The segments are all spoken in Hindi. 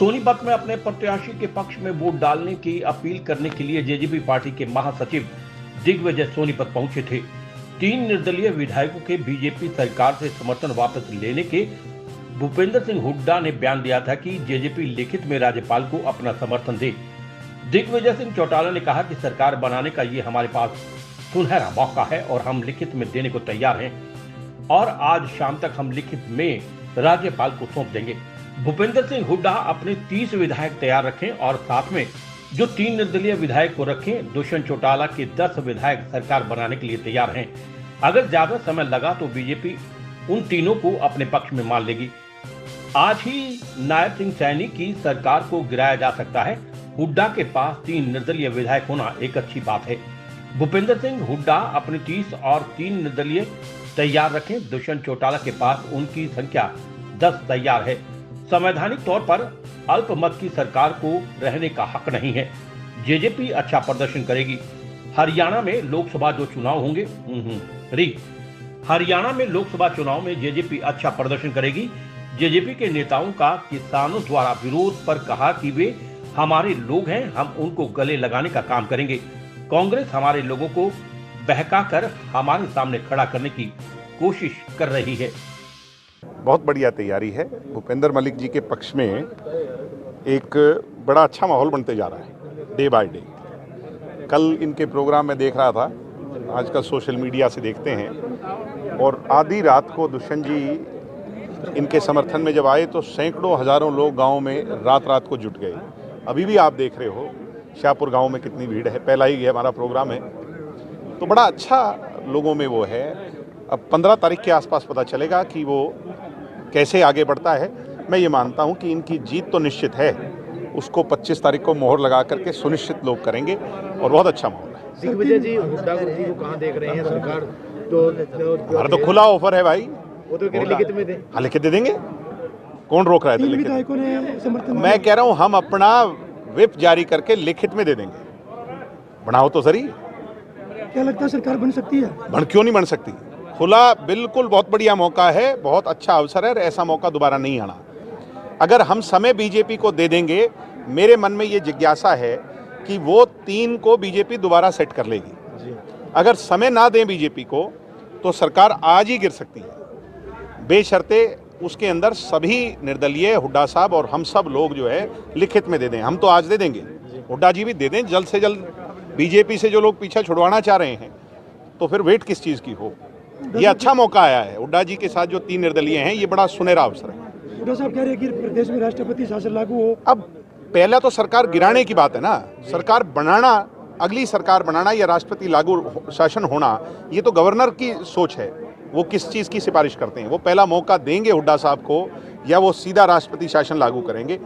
सोनीपत में अपने प्रत्याशी के पक्ष में वोट डालने की अपील करने के लिए जेजेपी पार्टी के महासचिव दिग्विजय सोनीपत पहुंचे थे। 3 निर्दलीय विधायकों के बीजेपी सरकार से समर्थन वापस लेने के भूपेंद्र सिंह हुड्डा ने बयान दिया था कि जेजेपी लिखित में राज्यपाल को अपना समर्थन दे। दिग्विजय सिंह चौटाला ने कहा कि सरकार बनाने का ये हमारे पास सुनहरा मौका है और हम लिखित में देने को तैयार हैं और आज शाम तक हम लिखित में राज्यपाल को सौंप देंगे। भूपेंद्र सिंह हुड्डा अपने 30 विधायक तैयार रखें और साथ में जो 3 निर्दलीय विधायक को रखें। दुष्यंत चौटाला के 10 विधायक सरकार बनाने के लिए तैयार हैं। अगर ज्यादा समय लगा तो बीजेपी उन तीनों को अपने पक्ष में मान लेगी। आज ही नायब सिंह सैनी की सरकार को गिराया जा सकता है। हुड्डा के पास 3 निर्दलीय विधायक होना एक अच्छी बात है। भूपेंद्र सिंह हुड्डा अपने 30 और 3 निर्दलीय तैयार रखें। दुष्यंत चौटाला के पास उनकी संख्या 10 तैयार है। संवैधानिक तौर पर अल्पमत की सरकार को रहने का हक नहीं है। जेजेपी अच्छा प्रदर्शन करेगी। हरियाणा में लोकसभा जो चुनाव होंगे हरियाणा में लोकसभा चुनाव में जेजेपी अच्छा प्रदर्शन करेगी। जेजेपी के नेताओं का किसानों द्वारा विरोध पर कहा कि वे हमारे लोग हैं, हम उनको गले लगाने का काम करेंगे। कांग्रेस हमारे लोगों को बहकाकर हमारे सामने खड़ा करने की कोशिश कर रही है। बहुत बढ़िया तैयारी है। भूपेंद्र मलिक जी के पक्ष में एक बड़ा अच्छा माहौल बनते जा रहा है डे बाय डे। कल इनके प्रोग्राम में देख रहा था, आजकल सोशल मीडिया से देखते हैं, और आधी रात को दुष्यंत जी इनके समर्थन में जब आए तो सैकड़ों हजारों लोग गांव में रात रात को जुट गए। अभी भी आप देख रहे हो शाहपुर गांव में कितनी भीड़ है। पहला ही हमारा प्रोग्राम है तो बड़ा अच्छा लोगों में वो है। अब 15 तारीख के आसपास पता चलेगा कि वो कैसे आगे बढ़ता है। मैं ये मानता हूं कि इनकी जीत तो निश्चित है, उसको 25 तारीख को मोहर लगा करके सुनिश्चित लोग करेंगे और बहुत अच्छा माहौल है। दिग्विजय जी हुड्डा जी को कहां देख रहे हैं? सरकार तो हमारा तो खुला ऑफर है भाई, वो तो लिखित में दे। हाँ, लिखित दे देंगे। कौन रोक रहा है? विधायकों ने समर्थन। मैं कह रहा हूँ हम अपना विप जारी करके लिखित में दे देंगे। बनाओ तो सही। क्या लगता है सरकार बन सकती है? क्यों नहीं बन सकती? खुला, बिल्कुल बहुत बढ़िया मौका है, बहुत अच्छा अवसर है। ऐसा मौका दोबारा नहीं आना। अगर हम समय बीजेपी को दे देंगे, मेरे मन में ये जिज्ञासा है कि वो 3 को बीजेपी दोबारा सेट कर लेगी। अगर समय ना दें बीजेपी को तो सरकार आज ही गिर सकती है। बेशर्ते उसके अंदर सभी निर्दलीय, हुड्डा साहब और हम सब लोग जो है लिखित में दे दें। हम तो आज दे देंगे, हुड्डा जी भी दे दें जल्द से जल्द। बीजेपी से जो लोग पीछा छुड़वाना चाह रहे हैं तो फिर वेट किस चीज़ की हो। ये अच्छा मौका आया है। हुड्डा जी के साथ जो 3 निर्दलीय हैं, ये बड़ा सुनहरा अवसर है। हुड्डा साहब कह रहे हैं कि प्रदेश में राष्ट्रपति शासन लागू हो। अब पहला तो सरकार गिराने की बात है ना, सरकार बनाना, अगली सरकार बनाना या राष्ट्रपति लागू शासन होना, ये तो गवर्नर की सोच है। वो किस चीज़ की सिफारिश करते हैं। वो पहला मौका देंगे हुड्डा साहब को या वो सीधा राष्ट्रपति शासन लागू करेंगे।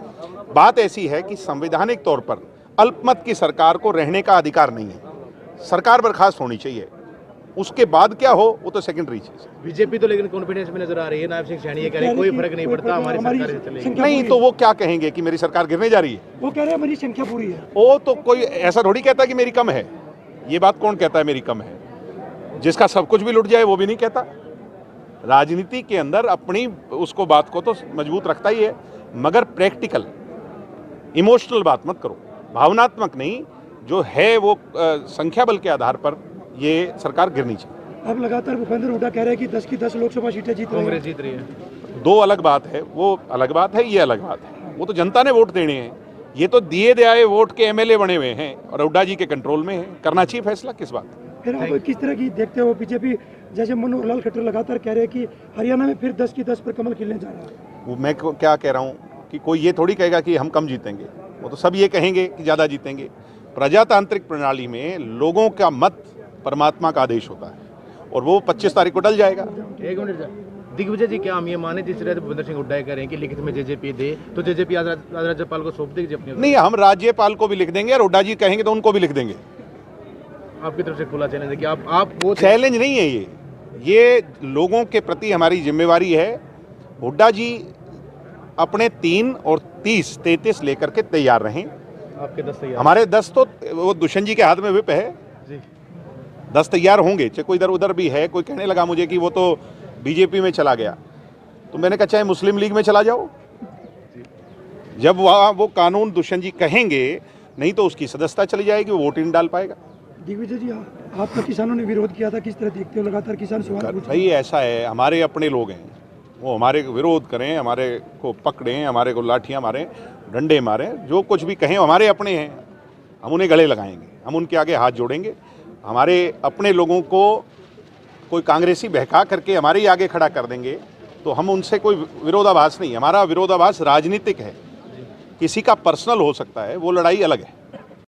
बात ऐसी है कि संवैधानिक तौर पर अल्पमत की सरकार को रहने का अधिकार नहीं है। सरकार बर्खास्त होनी चाहिए। उसके बाद क्या हो वो तो सेकेंडरी चीज। बीजेपी तो लेकिन कॉन्फिडेंस में नजर आ रही है। नायब सिंह सैनी कह रहे हैं कोई फर्क नहीं पड़ता, हमारी सरकार चलेगी। नहीं तो वो क्या कहेंगे कि मेरी सरकार गिरने जा रही है? वो कह रहे हैं हमारी संख्या पूरी है। वो तो कोई ऐसा थोड़ी कहता कि मेरी कम है। ये बात कौन कहता है मेरी कम है? जिसका सब कुछ भी लुट जाए वो भी नहीं कहता। राजनीति के अंदर अपनी उसको बात को तो मजबूत रखता ही है, मगर प्रैक्टिकल इमोशनल बात मत करो, भावनात्मक नहीं। जो है वो संख्या बल के आधार पर ये सरकार गिरनी चाहिए। अब लगातार भूपेंद्र हुड्डा कह रहे हैं कि 10 की 10 लोकसभा सीटें जीत रही कांग्रेस जीत रही है। 2 अलग बात है, वो अलग बात है, ये अलग बात है। वो तो जनता ने वोट देने हैं। ये तो दिए दे वोट के एमएलए बने हुए हैं और हुड्डा जी के कंट्रोल में है। करना चाहिए फैसला, किस बात। फिर आप किस तरह की देखते हो? बीजेपी जैसे मनोहर लाल खट्टर लगातार कह रहे हैं कि हरियाणा में फिर 10 की 10 पर कमल खिलने जा रहा है। वो मैं क्या कह रहा हूँ कि कोई ये थोड़ी कहेगा कि हम कम जीतेंगे। वो तो सब ये कहेंगे कि ज़्यादा जीतेंगे। प्रजातांत्रिक प्रणाली में लोगों का मत परमात्मा का आदेश होता है और वो 25 तारीख को डल जाएगा। एक मिनट, दिग्विजय जी क्या हम ये माने जिस तरह भूपेंद्र सिंह हुड्डा कह रहे हैं कि लिखित में जेजेपी दे तो जेजेपी आज राज्यपाल को सौंप देगी अपने? नहीं, हम राज्यपाल को भी लिख देंगे और हुड्डा जी कहेंगे तो उनको भी लिख देंगे। आपकी तरफ से खुला चैलेंज है कि आप वो चैलेंज नहीं है ये लोगों के प्रति हमारी जिम्मेवारी है। हुड्डा जी अपने 3 और 30, 33 लेकर के तैयार रहें। आपके 10 तैयार? हमारे 10 तो वो दुष्यंत जी के हाथ में विप है जी। 10 तैयार होंगे। चाहे कोई इधर उधर भी है। कोई कहने लगा मुझे कि वो तो बीजेपी में चला गया, तो मैंने कहा चाहे मुस्लिम लीग में चला जाओ, जब वहाँ वो कानून दुष्यंत जी कहेंगे, नहीं तो उसकी सदस्यता चली जाएगी, वो वोट ही नहीं डाल पाएगा। दिग्विजय जी, आपका किसानों ने विरोध किया था, किस तरह देखते हो? लगातार किसान सवाल पूछ रहे भाई ऐसा है, हमारे अपने लोग हैं, वो हमारे विरोध करें, हमारे को पकड़ें, हमारे को लाठियाँ मारें, डंडे मारें, जो कुछ भी कहें, हमारे अपने हैं, हम उन्हें गले लगाएंगे, हम उनके आगे हाथ जोड़ेंगे। हमारे अपने लोगों को कोई कांग्रेसी बहका करके हमारे ही आगे खड़ा कर देंगे तो हम उनसे कोई विरोधाभास नहीं, हमारा विरोधाभास राजनीतिक है, किसी का पर्सनल हो सकता है, वो लड़ाई अलग है।